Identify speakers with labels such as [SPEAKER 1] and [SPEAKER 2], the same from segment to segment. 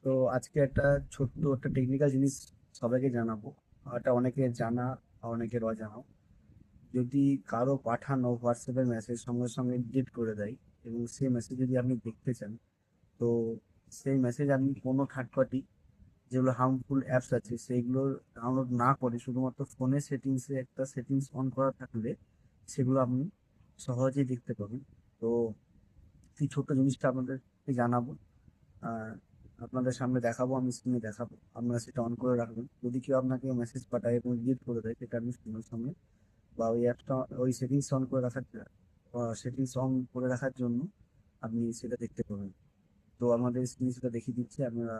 [SPEAKER 1] তো আজকে একটা ছোট্ট একটা টেকনিক্যাল জিনিস সবাইকে জানাবো। এটা অনেকের জানা আর অনেকের অজানাও। যদি কারো পাঠানো হোয়াটসঅ্যাপের মেসেজ সঙ্গে সঙ্গে ডিলিট করে দেয় এবং সেই মেসেজ যদি আপনি দেখতে চান, তো সেই মেসেজ আপনি কোনো থার্ড পার্টি যেগুলো হার্মফুল অ্যাপস আছে সেইগুলো ডাউনলোড না করে শুধুমাত্র ফোনের সেটিংসে একটা সেটিংস অন করা থাকলে সেগুলো আপনি সহজেই দেখতে পাবেন। তো এই ছোট্ট জিনিসটা আপনাদেরকে জানাবো। আহ, আপনাদের সামনে দেখাবো, আমি স্ক্রিনে দেখাবো, আপনারা সেটা অন করে রাখবেন। যদি কেউ আপনাকে মেসেজ পাঠায় এবং ডিলিট করে দেয় সেটা আপনি সঙ্গে সঙ্গে বা ওই অ্যাপটা ওই সেটিংস অন করে রাখার সেটিংস অন করে রাখার জন্য আপনি সেটা দেখতে পাবেন। তো আমাদের স্ক্রিনে সেটা দেখিয়ে দিচ্ছে, আপনারা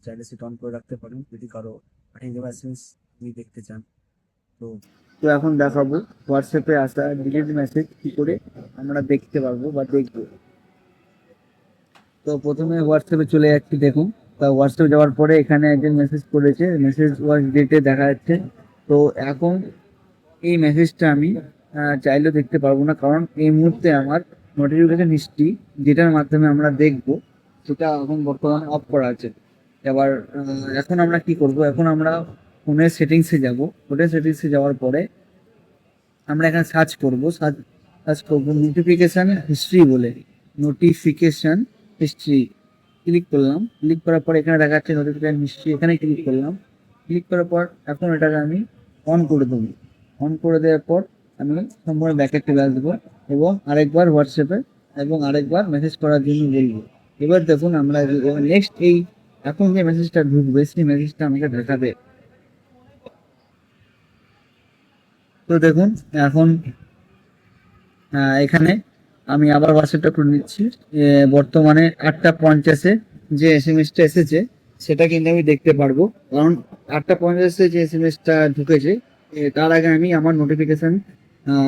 [SPEAKER 1] চাইলে সেটা অন করে রাখতে পারেন যদি কারো পাঠিয়ে দেওয়া মেসেজ আপনি দেখতে চান। তো তো এখন দেখাবো হোয়াটসঅ্যাপে আসা ডিলিট মেসেজ কি করে আমরা দেখতে পারবো বা দেখবো। তো প্রথমে হোয়াটসঅ্যাপে চলে যাচ্ছি, দেখুন। তা হোয়াটসঅ্যাপে যাওয়ার পরে এখানে একজন মেসেজ করেছে, মেসেজ ওয়াজ ডেটে দেখা যাচ্ছে। তো এখন এই মেসেজটা আমি চাইলেও দেখতে পারবো না, কারণ এই মুহূর্তে আমার নোটিফিকেশন হিস্ট্রি যেটার মাধ্যমে আমরা দেখবো সেটা এখন বর্তমানে অফ করা আছে। এবার এখন আমরা কি করব, এখন আমরা ফোনের সেটিংসে যাব। ফোনের সেটিংসে যাওয়ার পরে আমরা এখানে সার্চ করব, সার্চ করব নোটিফিকেশন হিস্ট্রি বলে। নোটিফিকেশন হিস্ট্রি ক্লিক করলাম। ক্লিক করার পর এখানে দেখাচ্ছে নোটিফিকেশন হিস্ট্রি, এখানে ক্লিক করলাম। ক্লিক করার পর এখন এটাকে আমি অন করে দেবো। অন করে দেওয়ার পর আমি সম্পূর্ণ ব্যাকে চলে আসবো এবং আরেকবার হোয়াটসঅ্যাপে এবং আরেকবার মেসেজ করার জন্য বলবো। এবার দেখুন আমরা নেক্সট এই এখন যে মেসেজটা ঢুকবে সেই মেসেজটা আমাকে দেখাবে। তো দেখুন এখন এখানে আমি আবার হোয়াটসঅ্যাপটা করে নিচ্ছি। বর্তমানে 8টা 50-এ যে এসএমএসটা এসেছে সেটা কিন্তু আমি দেখতে পারবো, কারণ 8টা 50-এ যে এসএমএসটা ঢুকেছে তার আগে আমি আমার নোটিফিকেশন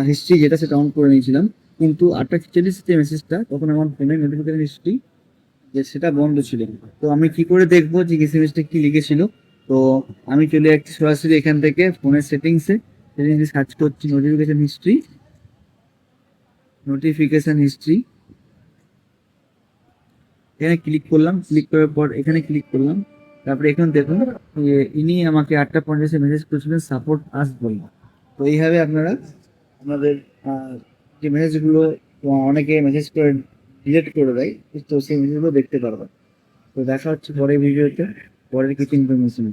[SPEAKER 1] হিস্ট্রি যেটা সেটা অন করে নিয়েছিলাম। কিন্তু 8টা 46 যে মেসেজটা তখন আমার ফোনে নোটিফিকেশন হিস্ট্রি যে সেটা বন্ধ ছিল। তো আমি কি করে দেখবো যে এসএমএসটা কি লিখেছিল? তো আমি চলে যাচ্ছি সরাসরি এখান থেকে ফোনের সেটিংসে, সেটিংসে সার্চ করছি নোটিফিকেশন হিস্ট্রি। নোটিফিকেশন হিস্ট্রি এখানে ক্লিক করলাম। ক্লিক করার পর এখানে ক্লিক করলাম। তারপরে এখানে দেখুন ইনি আমাকে 8টা 50-এ মেসেজ করেছিলেন সাপোর্ট আস বলে। তো এইভাবে আপনারা আপনাদের যে মেসেজগুলো অনেকে মেসেজ করে ডিলিট করে দেয়, তো সেই মেসেজগুলো দেখতে পারবেন। তো দেখা হচ্ছে পরের ভিডিওতে পরের কিছু ইনফরমেশন।